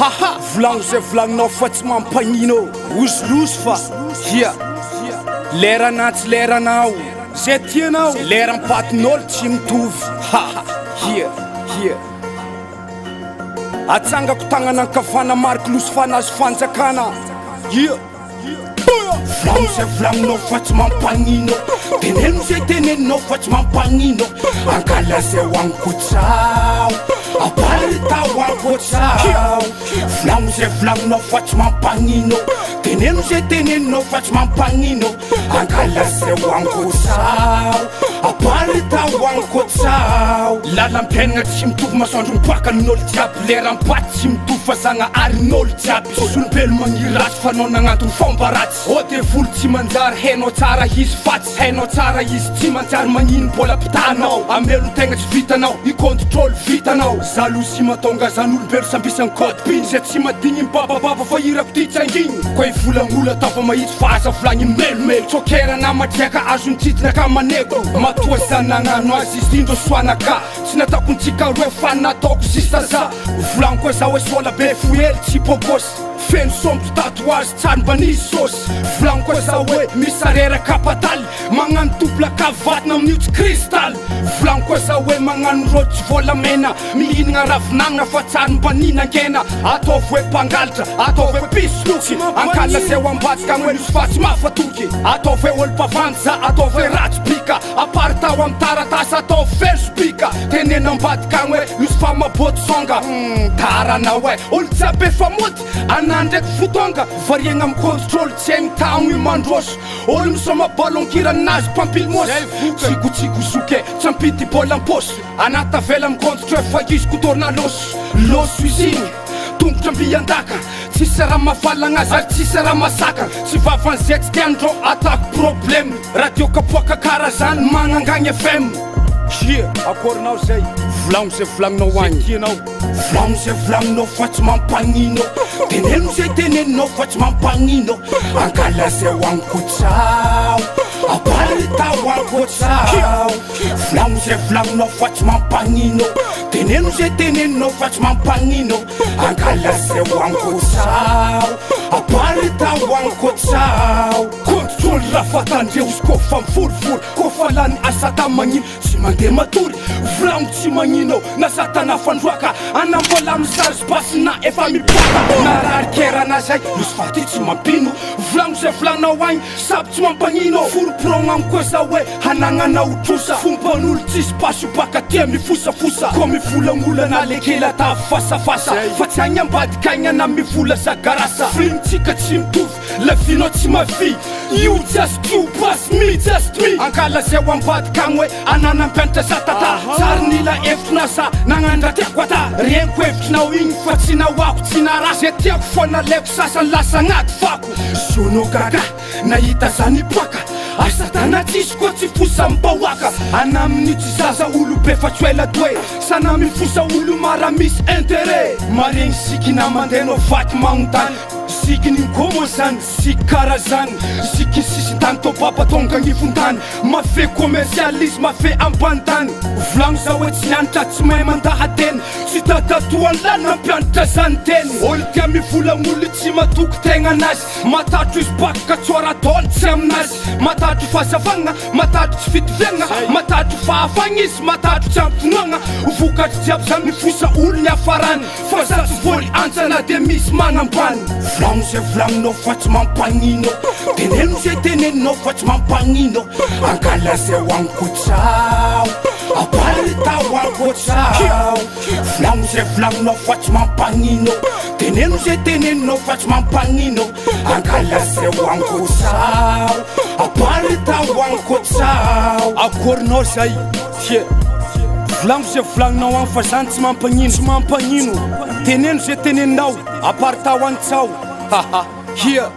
haha volagno zay volagninao fa tsy mampagnino osolosy fa hia lerana tsy leranao zay tianao leram-patin'olo tsy mitovy haha hia atsangako tagnana ankavana mariky losy fanazy fanjakana hia volagno zay volagninao fa tsy mampagnino teneno zay teneninao fa tsy mampagnino angala zay hoanikotsao apaly tao ankotsao volagno zay volagninao fa tsy mampagnino teneno zay teneninao fa tsy mampagnino angala zay hoanikotsao apaly tao ankotsao lalam-piainagna tsy mitovy masoandro mipoaka amin'olo jiaby leram-paty tsy mitovy fa zagnaharin'olo jiaby solombelo magniry ratsy fa anao nagnantony fomba ratsy ôde volo tsy manjary hainao tsara izy fatsy hainao tsara izy tsy manjary magnino mbola pitanao amelo tegna tsy vitanao icontrôle vitanao zalozy matonga zan'olombelo sambisan'ny code pin zay tsy madigny mibabababa fa irako ty tsangigny koa ivolagnola ataova mahitsy fa aza volagny melomelo tsokerana matriaka azony titiny aka manego matoa zanagnano azy izy indro soanaka tsy nataoko ntsika roe fa nataoko sisa za volagno koa za hoe sola be foely tsy bogosy feno sombro tatouage tsary mbanisy sosy volagno koa za hoe misy areraka pataly magnano double cavatina amin'io tsy cristal volagno koa za hoe magnano rotsy volamena mihinagna ravinagna fa tsary mbaninangena ataovy hoe mpangalatra ataovy hoe pisoloky ankala zay ho ambadika agny hoe nosy fatsy mafatoky ataovy hoe olo-bavandy za ataovy hoe ratsy bika apary tao amy taratasy ataovy fesobika tenena ambadika agny hoe nosy fa maboty songa tarana hoe olo jiaby efa mody ndraiky fotonga variagna amy contrôle tsy haigny tagno io mandrosy olo misoma balonkiranazy pampilmosy tsikotsiko zoke tsy ampity bola amposy anata vela amy contrôle fa izy kotorina losy izy igny tombotra ambiandaka tsisy raha mafalagnazy ary tsisy raha masaka tsy vavan'zay tsy tiandrô atako problème radio kapoaka karaha zany magnangagny fm hia akorinao zay volagno zay volagninao agny tianao volagno zay volagninao fa tsy mampagnino teneno zay teneninao fa tsy mampagnino angala zay hoanikotsao apaly tao ankotsao volagno zay volagninao fa tsy mampagnino teneno zay teneninao fa tsy mampagnino angala zay hoanikotsao apaly tao ankotsao contrôle raha fatandreo izy koa fa miforivory koa fa lany asata magnino tsy mandeha matory volagno tsy magnino na satana fandroaka anambola amy sarge basy na efa mipoaka na rarikerana zay nosy faty tsy mampino volagno zay volagninao agny sady tsy mampagnino foroporogna amy koa za hoe hanagnanao trosa fomban'olo tsisy pasy baka tia mifosafosa koa mivolagnolona lekela ta fasafasa fa tsy agny ambadika agny ana mivola zagarasa filmtsika tsy mitovy lavinao tsy mavy you just you pass me just me ankala zay ho ambadika agny hoe ananampianatra satata tsary nila evitrina za nagnandra tiako ata renko evitrinao igny fa tsy nahoako tsy nara zay tiako fo nalaiko sasany lasa agnaty fako zono gaga nahita zany ipoaka asatana tsisy koa tsy fosa mibahoaka ana amin'io tsy zaza olo be fa tsy ela doe sana mifosa olo mara misy intérêt maregny sikina mandehanao vaky magnontany sikiny koa zany siky karaha zany siky sisintany tô baba tonga agnivon-tany mafe commercialisme mafe ambany-tany volagno za hoe tsy nianatra tsy mahay mandahateny tsy tatatoany lany nampianatra zany teny olo tia mivolagnoly tsy matoky tegna anazy matatro izy bakaka tsoarataony tsy aminazy matatro fahazavagna matatro tsy fitoviagna matatro fahafagna izy matatro tsy ampitonoagna vokatry jiaby zany mifosa olo ny afarany fa za tsy voly antsana de misy manambany volagno zay volagninao fa tsy mampagnino teneno zay teneninao fa tsy mampagnino angala zay hoanikotsao apaly tao ankotsao volagno zay volagninao fa tsy mampagnino teneno zay teneninao fa tsy mampagnino angala zay hoanikotsao apaly tao ankotsao akorinao zay tie volagno zay volagninao agny fa zany tsy mampagnino teneno zay teneninao apary tao antsao haha hia